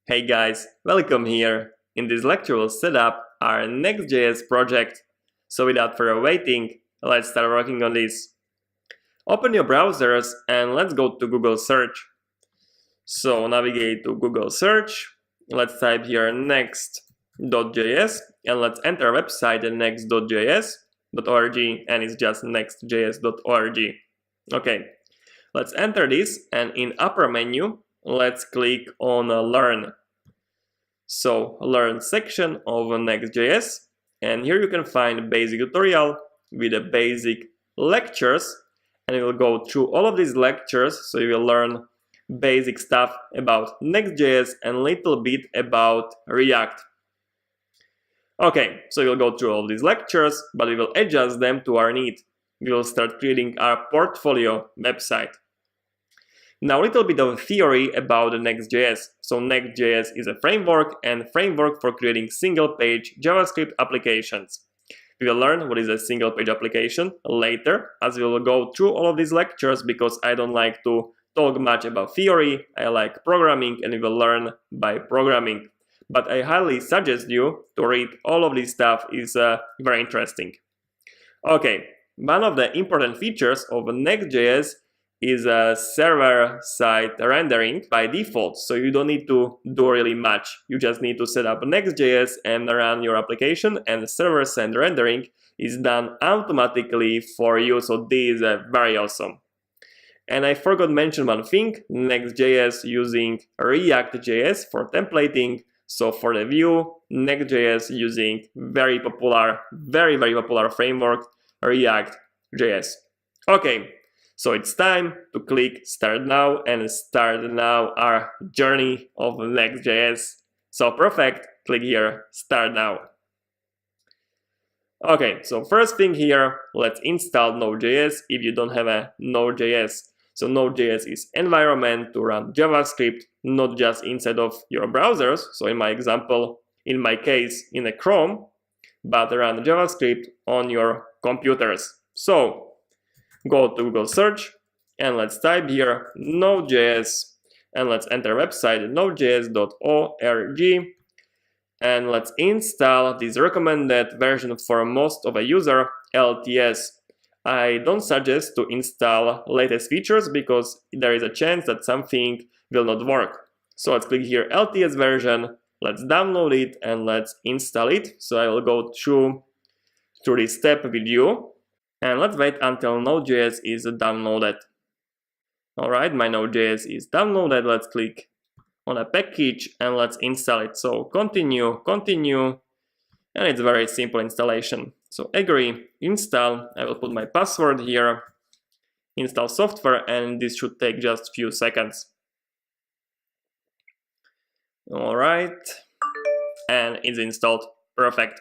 Hey guys, welcome here. In this lecture we'll set up our Next.js project. So without further waiting, let's start working on this. Open your browsers and let's go to Google search. So navigate to Google search. Let's type here Next.js and let's enter our website at next.js.org, and it's just next.js.org. Okay, let's enter this, and in upper menu let's click on Learn. So Learn section of Next.js, and here you can find a basic tutorial with the basic lectures, and you will go through all of these lectures, so you will learn basic stuff about Next.js and a little bit about React. Okay, so we'll go through all these lectures, but we will adjust them to our need. We will start creating our portfolio website. Now a little bit of theory about the Next.js. So Next.js is a framework for creating single-page JavaScript applications. We will learn what is a single-page application later, as we will go through all of these lectures, because I don't like to talk much about theory. I like programming, and we will learn by programming. But I highly suggest you to read all of this stuff. Is very interesting. Okay, one of the important features of Next.js is a server-side rendering by default, so you don't need to do really much. You just need to set up Next.js and run your application, and server-side rendering is done automatically for you, so this is very awesome. And I forgot to mention one thing: Next.js using react.js for templating. So for the view, Next.js using very popular framework, react.js. Okay. So it's time to click Start Now and start now our journey of Next.js. So perfect, click here, Start Now. Okay, so first thing here, let's install Node.js if you don't have a Node.js. So Node.js is environment to run JavaScript, not just inside of your browsers. So in my example, in my case, in a Chrome, but run JavaScript on your computers. So go to Google search and let's type here Node.js and let's enter website nodejs.org, and let's install this recommended version for most of a user, LTS. I don't suggest to install latest features because there is a chance that something will not work. So let's click here LTS version, let's download it and let's install it. So I will go through this step with you. And let's wait until Node.js is downloaded. Alright, my Node.js is downloaded. Let's click on a package and let's install it. So continue, and it's a very simple installation. So agree, install, I will put my password here, install software, and this should take just a few seconds. Alright, and it's installed, perfect.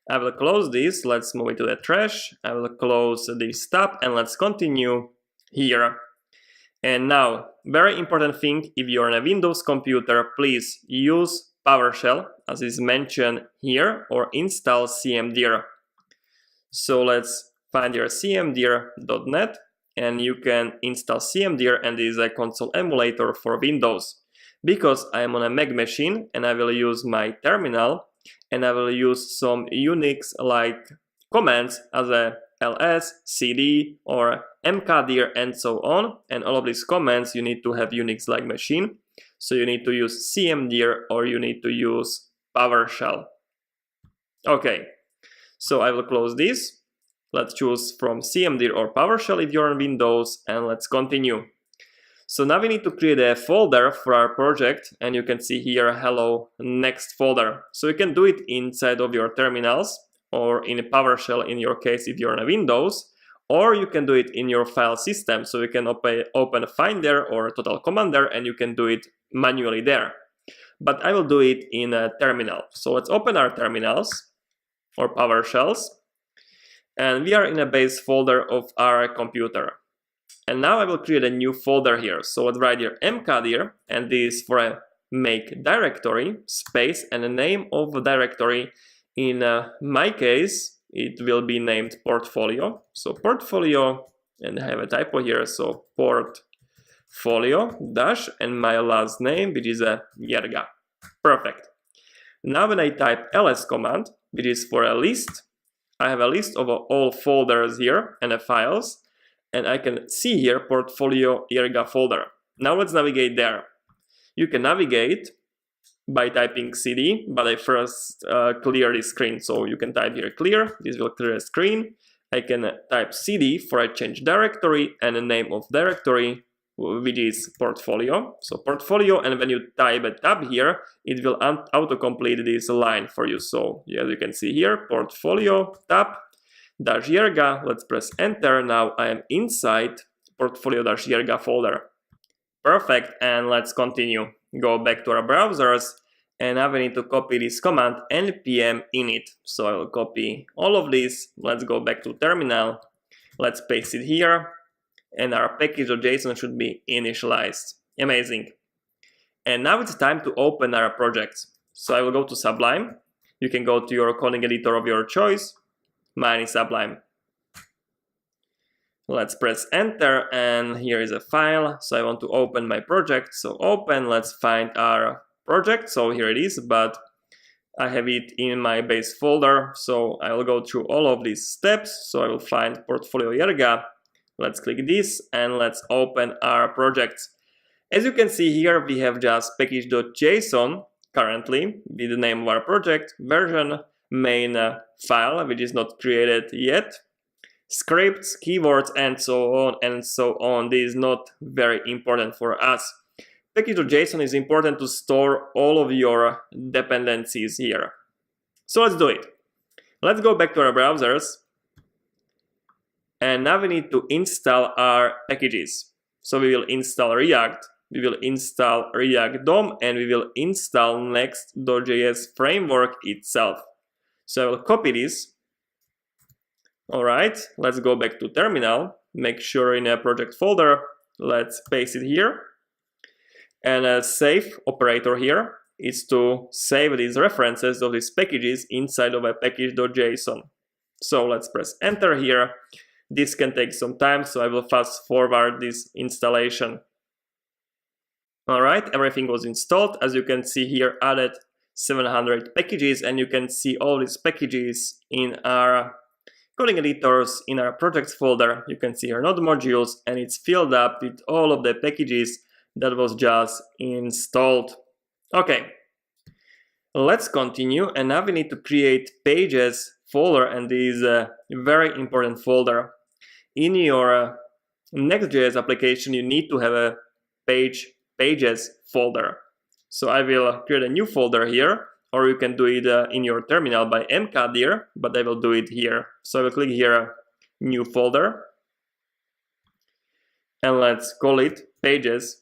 I will close this, let's move it to the trash. I will close this tab and let's continue here. And now, very important thing, if you're on a Windows computer, please use PowerShell as is mentioned here, or install cmdir. So let's find your cmdir.net and you can install cmdir, and this is a console emulator for Windows. Because I am on a Mac machine and I will use my terminal, and I will use some Unix-like commands as a ls, cd, or mkdir, and so on. And all of these commands you need to have Unix-like machine. So you need to use cmdir or you need to use PowerShell. Okay, so I will close this. Let's choose from cmdir or PowerShell if you're on Windows, and let's continue. So now we need to create a folder for our project, and you can see here hello next folder. So you can do it inside of your terminals or in a PowerShell in your case if you're on a Windows, or you can do it in your file system. So you can open Finder or Total Commander and you can do it manually there. But I will do it in a terminal. So let's open our terminals or PowerShells, and we are in a base folder of our computer. And now I will create a new folder here. So let's write here mkdir, and this for a make directory, space, and the name of the directory. In my case, it will be named portfolio. So portfolio, and I have a typo here, so portfolio dash, and my last name, which is a Jerga. Perfect. Now when I type ls command, which is for a list, I have a list of all folders here and the files, and I can see here portfolio Yerga folder. Now let's navigate there. You can navigate by typing cd, but I first clear the screen. So you can type here clear, this will clear the screen. I can type cd for a change directory and the name of directory, which is portfolio. So portfolio, and when you type a tab here, it will autocomplete this line for you. So as you can see here, portfolio tab -yerga. Let's press enter. Now I am inside portfolio-yerga folder. Perfect, and let's continue. Go back to our browsers, and now we need to copy this command npm init. So I will copy all of this. Let's go back to terminal. Let's paste it here, and our package.json should be initialized. Amazing. And now it's time to open our project. So I will go to Sublime. You can go to your coding editor of your choice. Mine is Sublime. Let's press enter, and here is a file. So I want to open my project. So open, let's find our project. So here it is, but I have it in my base folder. So I will go through all of these steps. So I will find portfolio Yerga. Let's click this and let's open our project. As you can see here, we have just package.json currently with the name of our project, version, main file, which is not created yet, scripts, keywords, and so on and so on. This is not very important for us. Package.json is important to store all of your dependencies here. So let's do it. Let's go back to our browsers. And now we need to install our packages. So we will install React, we will install React DOM, and we will install Next.js framework itself. So I will copy this. Alright, let's go back to terminal, make sure in a project folder, let's paste it here. And a save operator here is to save these references of these packages inside of a package.json. So let's press enter here. This can take some time, so I will fast forward this installation. Alright, everything was installed. As you can see here, added 700 packages, and you can see all these packages in our coding editors in our projects folder. You can see here node modules, and it's filled up with all of the packages that was just installed. Okay, let's continue, and now we need to create pages folder, and this is a very important folder. In your Next.js application, you need to have a pages folder. So I will create a new folder here, or you can do it in your terminal by mcad here, but I will do it here. So I will click here, new folder, and let's call it pages,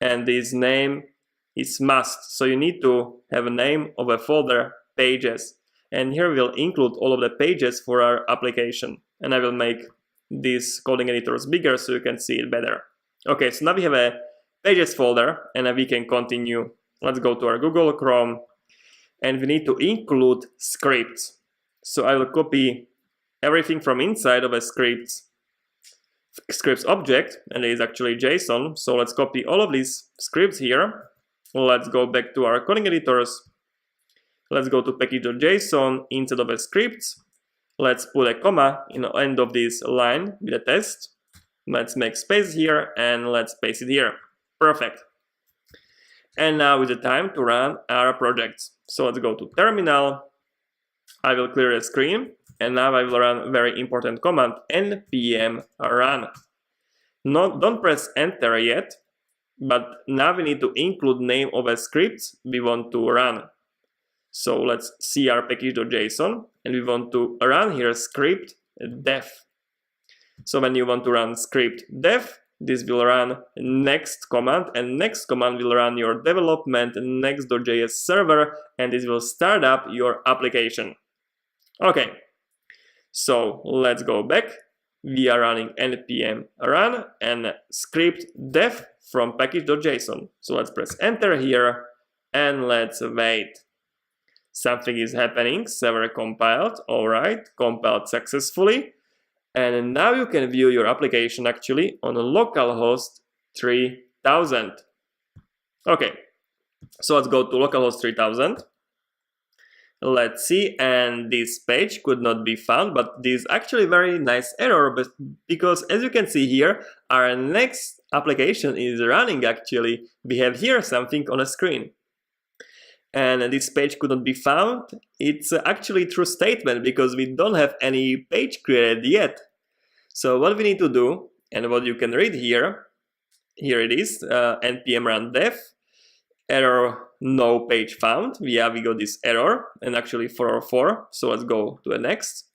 and this name is must. So you need to have a name of a folder, pages, and here we'll include all of the pages for our application, and I will make these coding editors bigger so you can see it better. Okay, so now we have a pages folder, and we can continue. Let's go to our Google Chrome, and we need to include scripts. So I will copy everything from inside of a scripts object, and it is actually JSON. So let's copy all of these scripts here. Let's go back to our coding editors. Let's go to package.json instead of a scripts. Let's put a comma in the end of this line with a test. Let's make space here, and let's paste it here. Perfect. And now is the time to run our project. So let's go to terminal. I will clear the screen, and now I will run a very important command, npm run. Don't press enter yet, but now we need to include name of a script we want to run. So let's see our package.json, and we want to run here script def. So when you want to run script def, this will run next command, and next command will run your development next.js server, and this will start up your application. Okay, so let's go back. We are running npm run and script def from package.json. So let's press enter here, and let's wait. Something is happening. Server compiled. Alright, compiled successfully. And now you can view your application actually on a localhost 3000. Okay, So let's go to localhost 3000. Let's see, and this page could not be found, but this is actually very nice error, because as you can see here, our next application is running actually. We have here something on a screen. And this page could not be found. It's actually a true statement because we don't have any page created yet. So what we need to do, and what you can read here it is, npm run dev, error no page found. We got this error, and actually 404. So let's go to the next.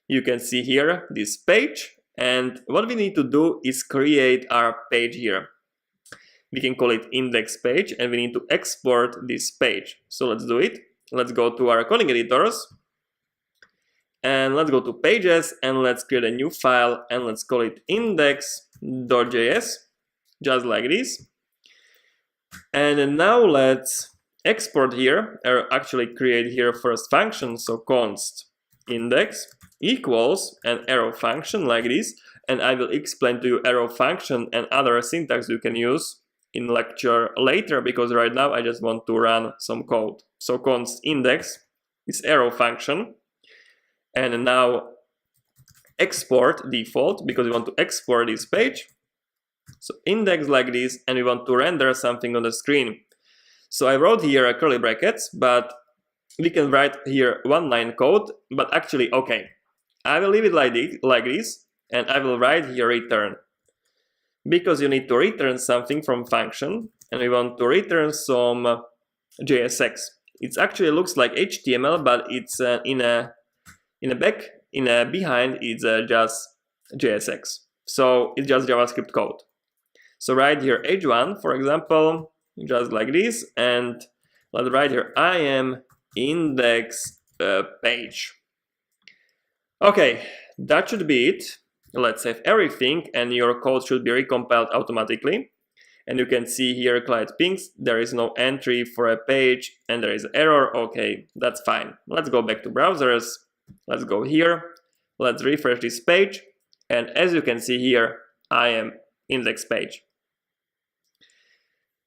You can see here this page, and what we need to do is create our page here. We can call it index page, and we need to export this page. So let's do it. Let's go to our coding editors, and let's go to pages, and let's create a new file, and let's call it index.js, just like this. And now let's export here, or actually create here first function. So const index equals an arrow function like this, and I will explain to you arrow function and other syntax you can use in lecture later, because right now I just want to run some code. So const index is arrow function, and now export default, because we want to export this page. So index like this, and we want to render something on the screen. So I wrote here a curly brackets, but we can write here one line code, but actually, okay, I will leave it like this, and I will write here return, because you need to return something from function, and we want to return some JSX. It actually looks like HTML, but it's behind it's just JSX. So it's just JavaScript code. So write here h1, for example, just like this, and let's write here I am index page. Okay, that should be it. Let's save everything, and your code should be recompiled automatically. And you can see here client pings, there is no entry for a page, and there is error. Okay, that's fine. Let's go back to browsers. Let's go here. Let's refresh this page, and as you can see here, I am index page.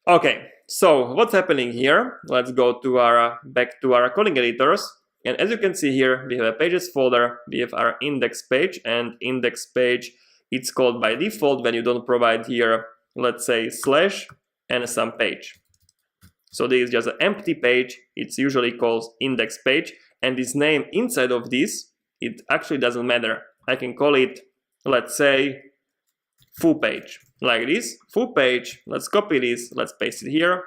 Okay, so what's happening here? Let's go to back to our coding editors, and as you can see here, we have a pages folder, we have our index page, and index page, it's called by default when you don't provide here, let's say slash and some page. So this is just an empty page, it's usually called index page, and this name inside of this, it actually doesn't matter. I can call it, let's say, full page, like this, full page. Let's copy this, let's paste it here,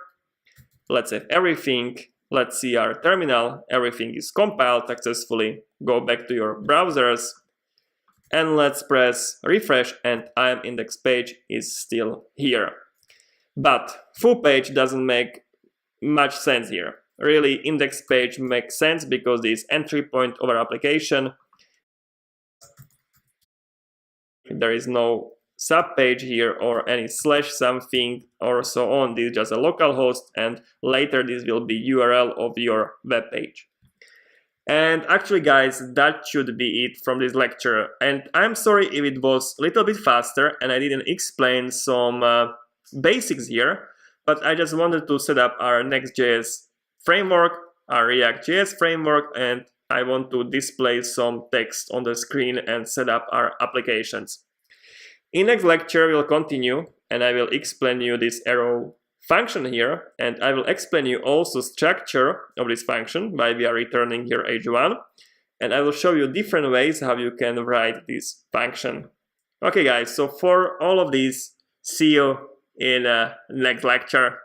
let's save everything, let's see our terminal, everything is compiled successfully. Go back to your browsers, and let's press refresh, and I am index page is still here. But full page doesn't make much sense here. Really, index page makes sense because this entry point of our application, there is no subpage here or any slash something or so on. This is just a local host, and later this will be URL of your web page. And actually, guys, that should be it from this lecture. And I'm sorry if it was a little bit faster and I didn't explain some basics here, but I just wanted to set up our Next.js framework, our react.js framework, and I want to display some text on the screen and set up our applications. In next lecture, we'll continue, and I will explain you this arrow function here, and I will explain you also structure of this function by we are returning here h1, and I will show you different ways how you can write this function. Okay, guys, so for all of these, see you in next lecture.